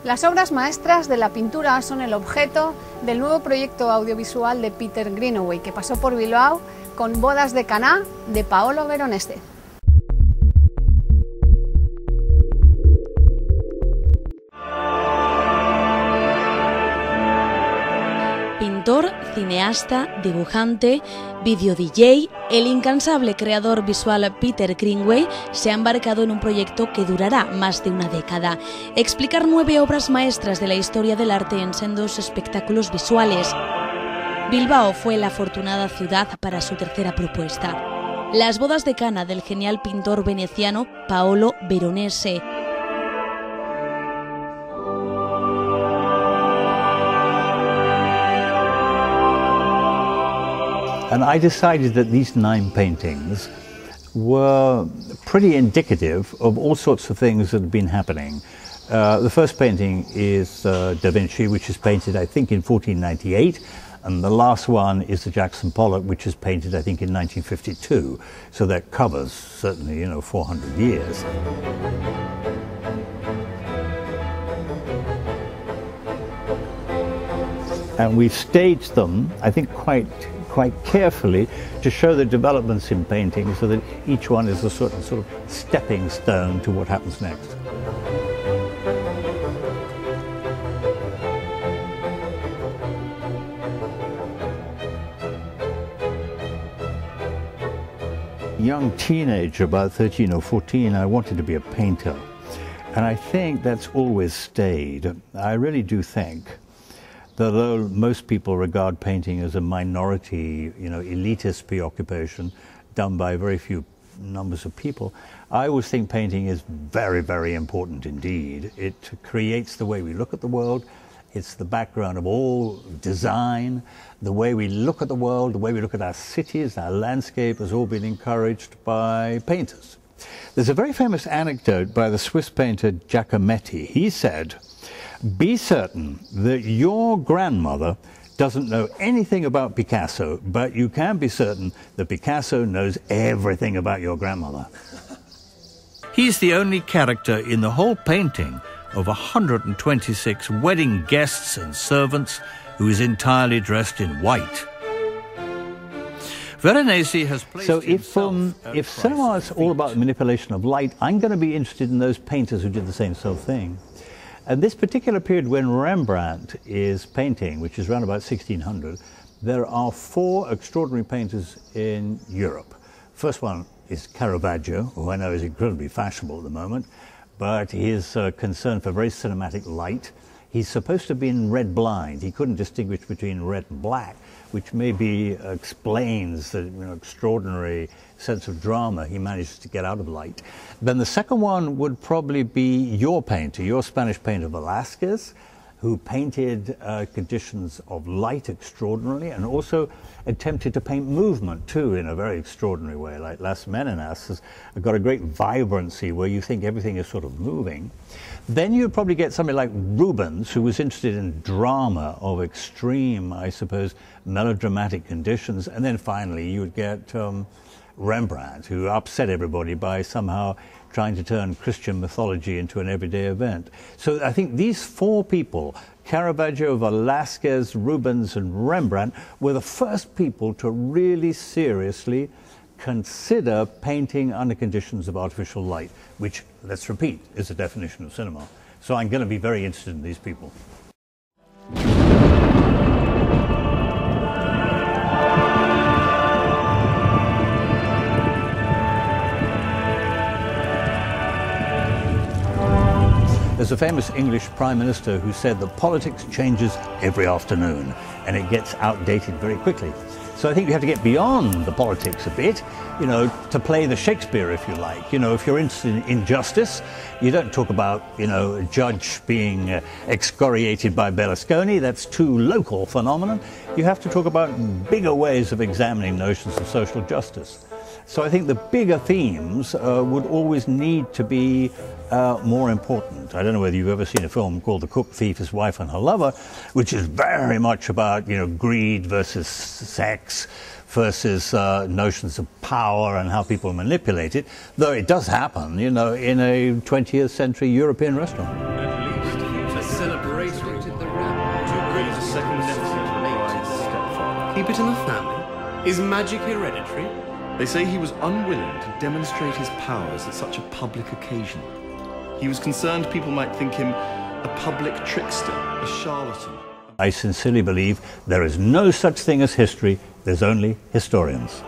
Las obras maestras de la pintura son el objeto del nuevo proyecto audiovisual de Peter Greenaway, que pasó por Bilbao con Bodas de Caná de Paolo Veronese. Pintor, cineasta, dibujante, video DJ, el incansable creador visual Peter Greenaway se ha embarcado en un proyecto que durará más de una década. Explicar 9 obras maestras de la historia del arte en sendos espectáculos visuales. Bilbao fue la afortunada ciudad para su tercera propuesta. Las bodas de Cana del genial pintor veneciano Paolo Veronese. And I decided that these 9 paintings were pretty indicative of all sorts of things that have been happening. The first painting is Da Vinci, which is painted, I think, in 1498, and the last one is the Jackson Pollock, which is painted, I think, in 1952. So that covers, certainly, 400 years. And we've staged them, I think, quite carefully to show the developments in painting, so that each one is a sort of stepping stone to what happens next. Young teenager, about 13 or 14, I wanted to be a painter, and I think that's always stayed. I really do think that although most people regard painting as a minority, elitist preoccupation done by very few numbers of people, I always think painting is very, very important indeed. It creates the way we look at the world. It's the background of all design. The way we look at the world, the way we look at our cities, our landscape has all been encouraged by painters. There's a very famous anecdote by the Swiss painter Giacometti. He said, "Be certain that your grandmother doesn't know anything about Picasso, but you can be certain that Picasso knows everything about your grandmother." He's the only character in the whole painting of 126 wedding guests and servants who is entirely dressed in white. Veronese has placed so if cinema is all about the manipulation of light, I'm going to be interested in those painters who did the same sort of thing. And this particular period when Rembrandt is painting, which is around about 1600, there are 4 extraordinary painters in Europe. First one is Caravaggio, who I know is incredibly fashionable at the moment, but his concern for very cinematic light. He's supposed to have been red blind. He couldn't distinguish between red and black, which maybe explains the extraordinary sense of drama he manages to get out of light. Then the second one would probably be your painter, your Spanish painter Velázquez, who painted conditions of light extraordinarily and also attempted to paint movement too in a very extraordinary way, like Las Meninas has got a great vibrancy where you think everything is sort of moving. Then you'd probably get somebody like Rubens, who was interested in drama of extreme, I suppose, melodramatic conditions. And then finally you would get Rembrandt, who upset everybody by somehow trying to turn Christian mythology into an everyday event. So I think these 4 people, Caravaggio, Velázquez, Rubens and Rembrandt, were the first people to really seriously consider painting under conditions of artificial light, which, let's repeat, is the definition of cinema. So I'm going to be very interested in these people. There's a famous English Prime Minister who said that politics changes every afternoon and it gets outdated very quickly. So I think you have to get beyond the politics a bit, to play the Shakespeare, if you like. If you're interested in injustice, you don't talk about, a judge being excoriated by Berlusconi. That's too local phenomenon. You have to talk about bigger ways of examining notions of social justice. So I think the bigger themes would always need to be more important. I don't know whether you've ever seen a film called The Cook, Thief, His Wife and Her Lover, which is very much about, greed versus sex versus notions of power and how people manipulate it, though it does happen, in a 20th century European restaurant. keep it in the family? Is magic hereditary? They say he was unwilling to demonstrate his powers at such a public occasion. He was concerned people might think him a public trickster, a charlatan. I sincerely believe there is no such thing as history, there's only historians.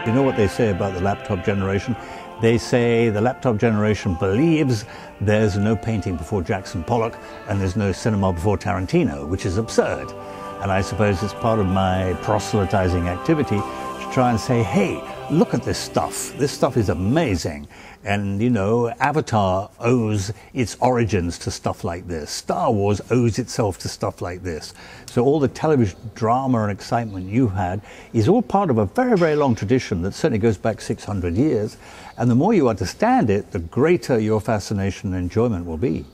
You know what they say about the laptop generation? They say the laptop generation believes there's no painting before Jackson Pollock and there's no cinema before Tarantino, which is absurd. And I suppose it's part of my proselytizing activity to try and say, hey, look at this stuff. This stuff is amazing. And, you know, Avatar owes its origins to stuff like this. Star Wars owes itself to stuff like this. So all the television drama and excitement you had is all part of a very, very long tradition that certainly goes back 600 years. And the more you understand it, the greater your fascination and enjoyment will be.